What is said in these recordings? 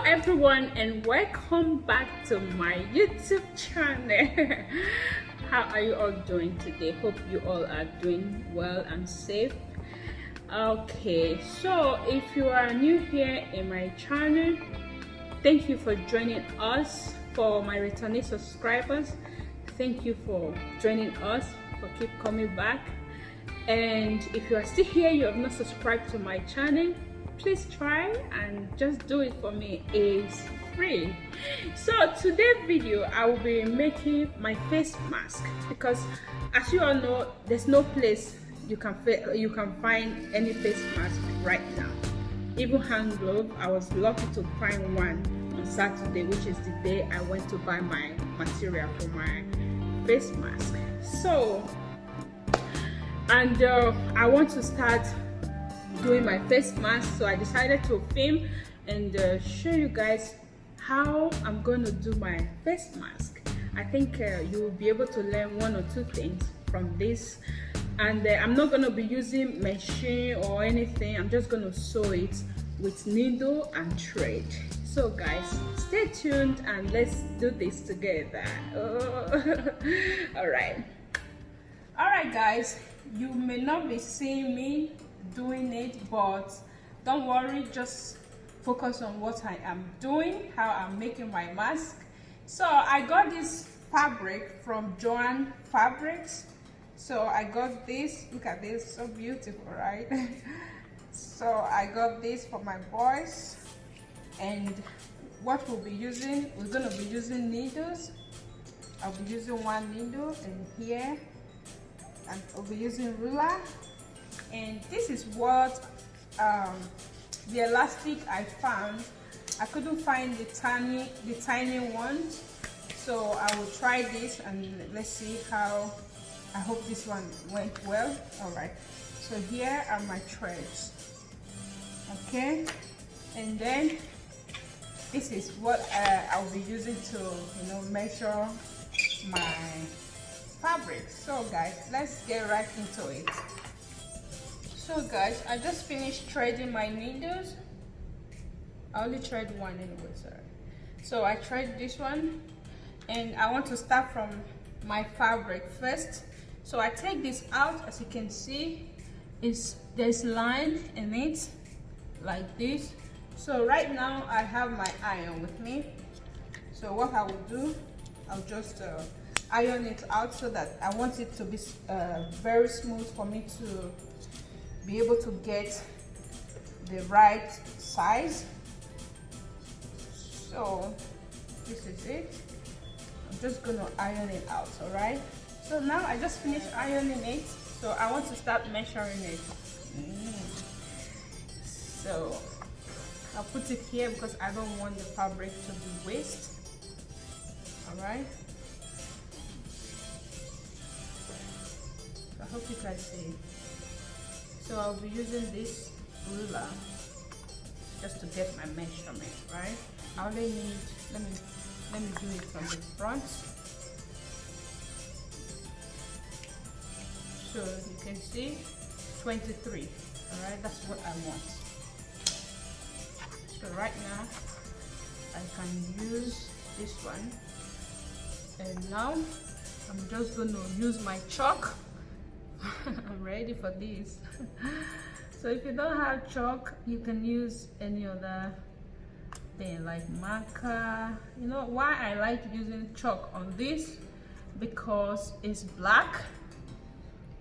everyone, and welcome back to my YouTube channel. How are you all doing today? Hope you all are doing well and safe. Okay, so if you are new here in my channel, thank you for joining us. For my returning subscribers, thank you for joining us, for keep coming back. And if you are still here, you have not subscribed to my channel, please try and just do it for me. It's free. So today's video I will be making my face mask, because as you all know, there's no place you can find any face mask right now. Even hand glove, I was lucky to find one on Saturday, which is the day I went to buy my material for my face mask. So and I want to start doing my face mask, so I decided to film and show you guys how I'm going to do my face mask. I think you will be able to learn one or two things from this. And I'm not going to be using machine or anything. I'm just going to sew it with needle and thread. So guys, stay tuned and let's do this together. all right guys, you may not be seeing me doing it, but don't worry, just focus on what I am doing, how I'm making my mask. So I got this fabric from Joann Fabrics. So I got this, look at this, so beautiful, right? So I got this for my boys, and what we'll be using, we're going to be using needles. I'll be using one needle in here, and I'll be using ruler. And this is what the elastic I found. I couldn't find the tiny ones, so I will try this and let's see how. I hope this one went well. All right, so here are my threads. Okay, and then this is what I'll be using to measure my fabric. So guys, let's get right into it. So guys, I just finished threading my needles. I only thread one anyway, sorry. So I thread this one, and I want to start from my fabric first. So I take this out. As you can see, there's line in it like this. So right now I have my iron with me. So what I will do, I'll just iron it out, so that I want it to be very smooth for me to be able to get the right size. So this is it. I'm just gonna iron it out. All right, so now I just finished ironing it, so I want to start measuring it. So I'll put it here because I don't want the fabric to be waste. All right, I hope you guys see it. So I'll be using this ruler just to get my measurement, right? I only need, let me do it from the front. So you can see 23, all right? That's what I want. So right now I can use this one, and now I'm just going to use my chalk. I'm ready for this. So if you don't have chalk, you can use any other thing like marker. You know why I like using chalk on this? Because it's black.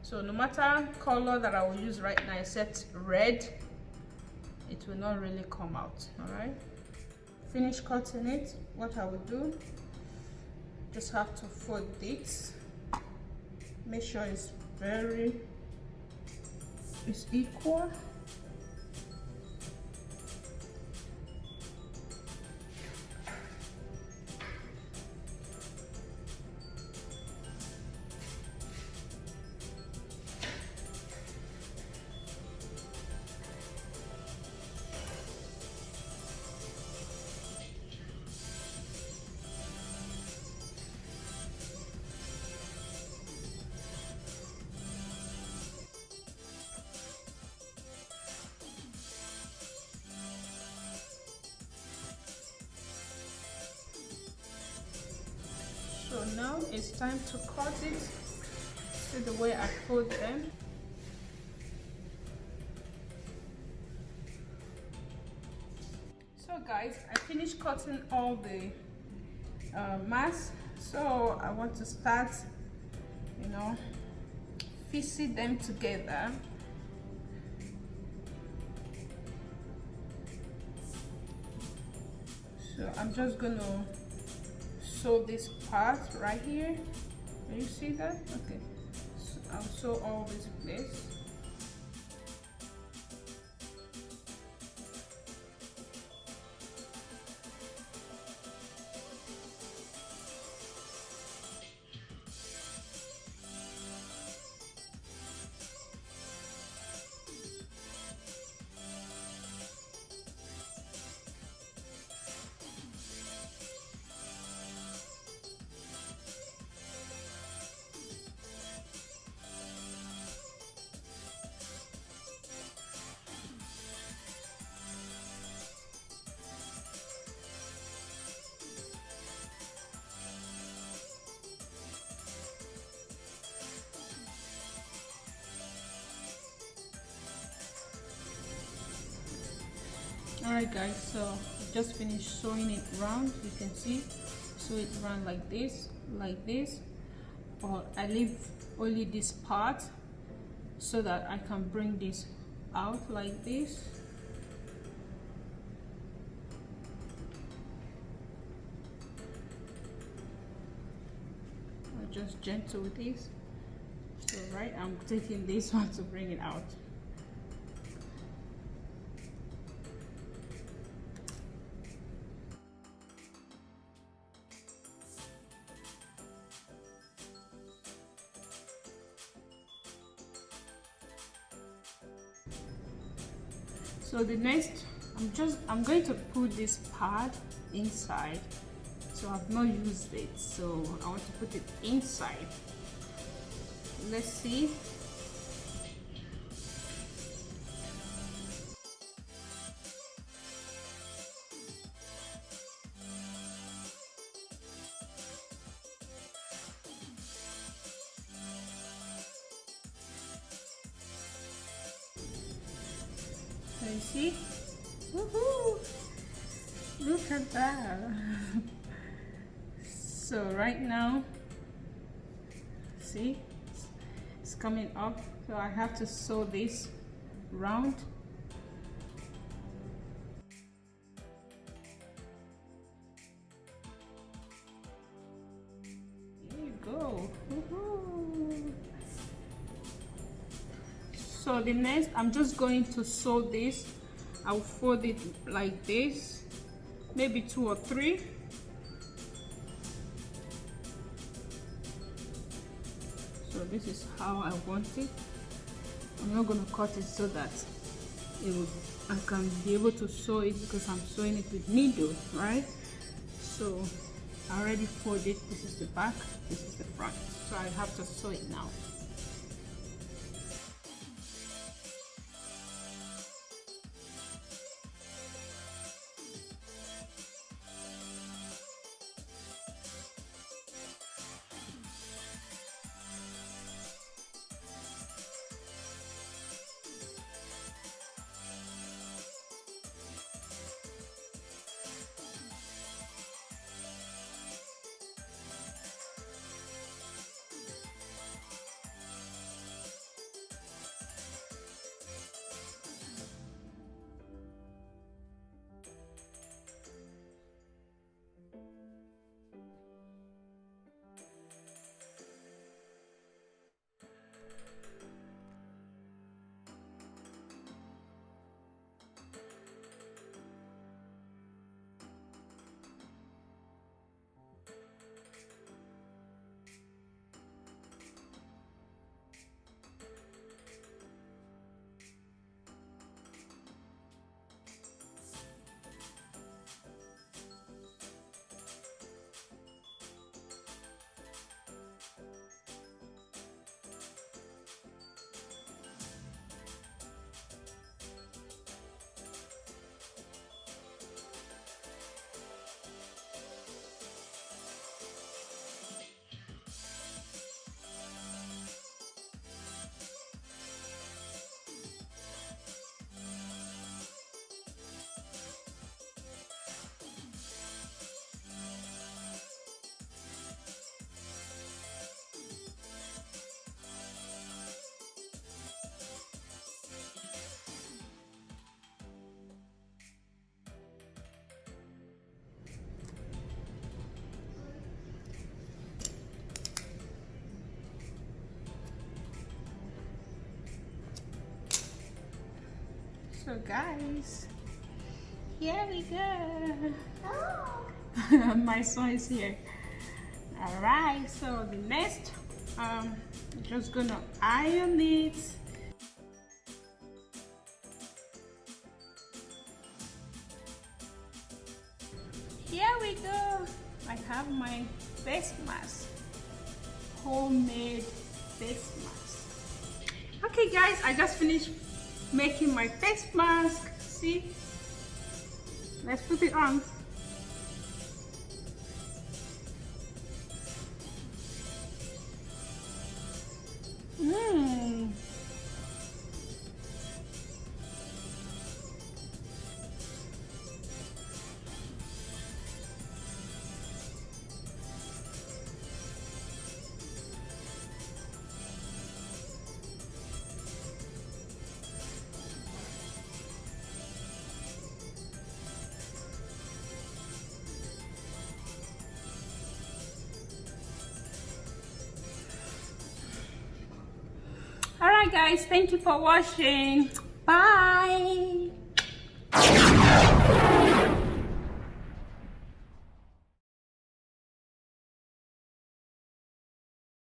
So no matter color that I will use right now except red, it will not really come out. All right, finish cutting it. What I will do, just have to fold this, make sure it's equal. So now it's time to cut it. See the way I fold them. So guys, I finished cutting all the mask. So I want to start, you know, piecing them together. So I'm just gonna sew this part right here. Can you see that? Okay, so I'll sew all this place. Alright guys, so I just finished sewing it round. You can see, sew it round like this, or I leave only this part so that I can bring this out like this. I'm just gentle with this. So right, I'm taking this one to bring it out. So the next, I'm going to put this pad inside. So I've not used it, so I want to put it inside. Let's see. So you see? Woohoo! Look at that! So right now, see, it's coming up. So I have to sew this round. There you go. Woohoo! So the next, I'm just going to sew this. I'll fold it like this, maybe 2 or 3. So this is how I want it. I'm not going to cut it so that I can be able to sew it, because I'm sewing it with needle, right? So I already folded. This is the back, this is the front. So I have to sew it now. So guys, here we go. My son is here. All right, so the next just gonna iron it. Here we go. I have my face mask, homemade face mask. Okay guys, I just finished making my face mask. See, let's put it on. Alright guys, thank you for watching. Bye.